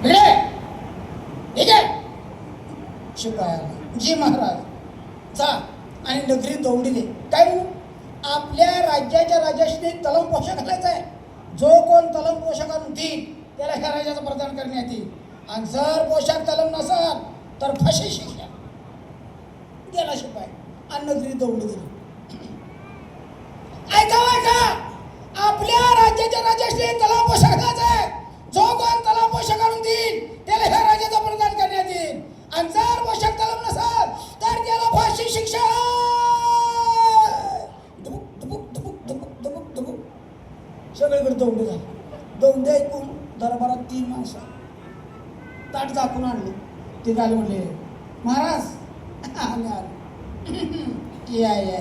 इकडे ठीक आहे. शिपायाला जी महाराज जा आणि नगरीत दौडले. काय म्हणू? आपल्या राज्याच्या राजाशी तलम पोशाख घालायचा आहे. जो कोण तलम पोशाख आणून देईल त्याला ह्या राजाचं प्रदान करण्यात येईल. आणि जर पोशाख तलम नसाल तर फाशी शिक्षा. गेला शिपाय आणि नगरीत दौडले गेले. ऐका ऐका, आपल्या राज्याच्या राजाशी तलम पोशाख घालायचा आहे. जो कोण तलम पोशाख आणून देईल त्याला ह्या राजाचं प्रदान करण्यात येईल. आणि जर पोशाख तलम नसाल तर त्याला फाशी शिक्षा. सगळीकडे दौंड झाले. दौंड ऐकून दरबारात 3 माणसं ताट झाकून आणले. ते गाले म्हणले महाराज आले आले या या.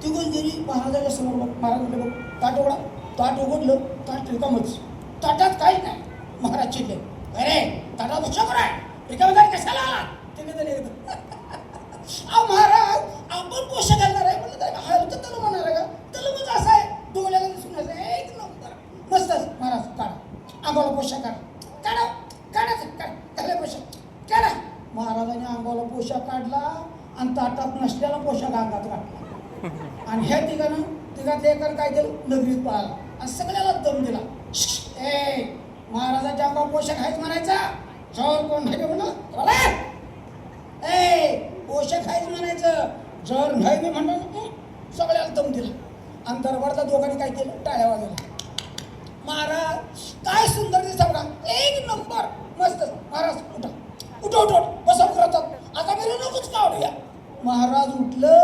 ती गोंजरी महाराजाच्या समोर. महाराज म्हणले बघ ताट उघडा. ताट उघडलं. ताट रिकामच. ताटात काही नाही. महाराज चिडले. अरे ताटात पोशाख आहे रिकामदार कशाला आला? ते महाराज आपण पोशाख घालणार आहे म्हणलं तर हलकं तलम म्हणणार आहे का? तलमच असं आहे डोळ्याला दिसून असं एक नंबर मस्तच. महाराज काढा अंगाला पोशाख काढा. घाला पोशाख काढा. महाराजाने अंगाला पोशाख काढला आणि ताटात नसलेला पोशाख अंगात काढला. आणि ह्या तिघातले एकानं काय केलं नगरीत पळाला आणि सगळ्याला दम दिला. महाराजाच्या अंगावर पोशाख आहेच म्हणायचा. जर कोण नाही म्हणलं पोशाख आहेच म्हणायचं. जर नाही म्हणलं सगळ्याला दम दिला. आणि दरबारच्या दोघांनी काय केलं टाळ्या वाजवल्या. महाराज काय सुंदर दिसता बघा एक नंबर मस्त. महाराज उठा उठा उठा बसा करतात. आता मिरवणूकच काढूया. महाराज उठलं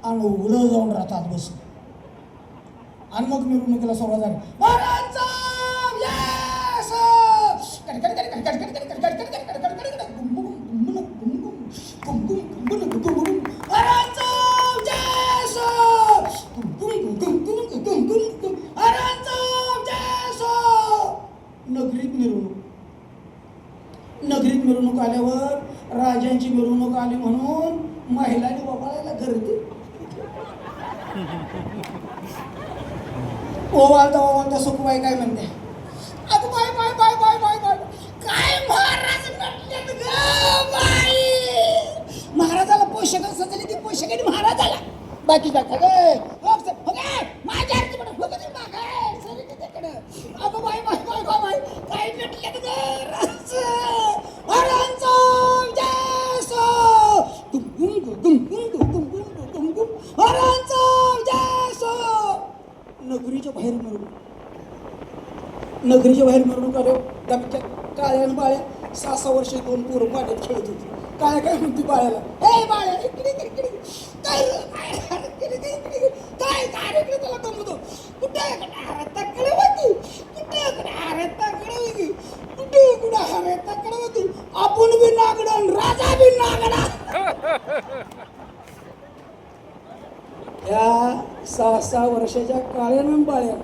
आणि उघडं जाऊन राहतात बसलं. आणि मग मिरवणुकीला सुरुवात झाली. महाराज नगरीत मिरवणूक आल्यावर राजांची मिरवणूक आली म्हणून महिलांनी वबाळायला गर्दी. ओवाळता सुखबाई काय म्हणते अगं बाय बाय बाय बाय बाय बाय काय महाराज नटलेत ग बाई. महाराजाला पोशाख सजली ती पोशाखाने महाराजाला बाकी माझ्या आरती म्हणून अगं बाय बाय बाय बाय बाय काय नटलेत ग नगरीच्या बाहेर मिरवणूक आलो. दमक्या काळ्या बाळ्या 6-6 वर्ष 2 पोरं पाण्यात खेळत होती. काळ्या काय म्हणते बाळ्याला हे बाळ्या इकडे इकडे काय काय काय इकडे त्याला गमतो कुठे तकडे होती कुठे तकडे होती कुठे तकडे होती. आपण बी नागडा राजा बी नागडा. या 6-6 वर्षाच्या काळ्या बाळ्या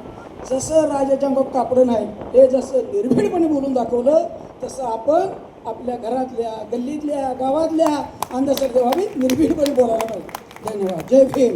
जसं राजाच्या अंगात कापडं नाही हे जसं निर्भीडपणे बोलून दाखवलं तसं आपण आपल्या घरातल्या गल्लीतल्या गावातल्या अंधश्रद्धेबाबत निर्भीडपणे बोलायला पाहिजे. धन्यवाद. जय भीम.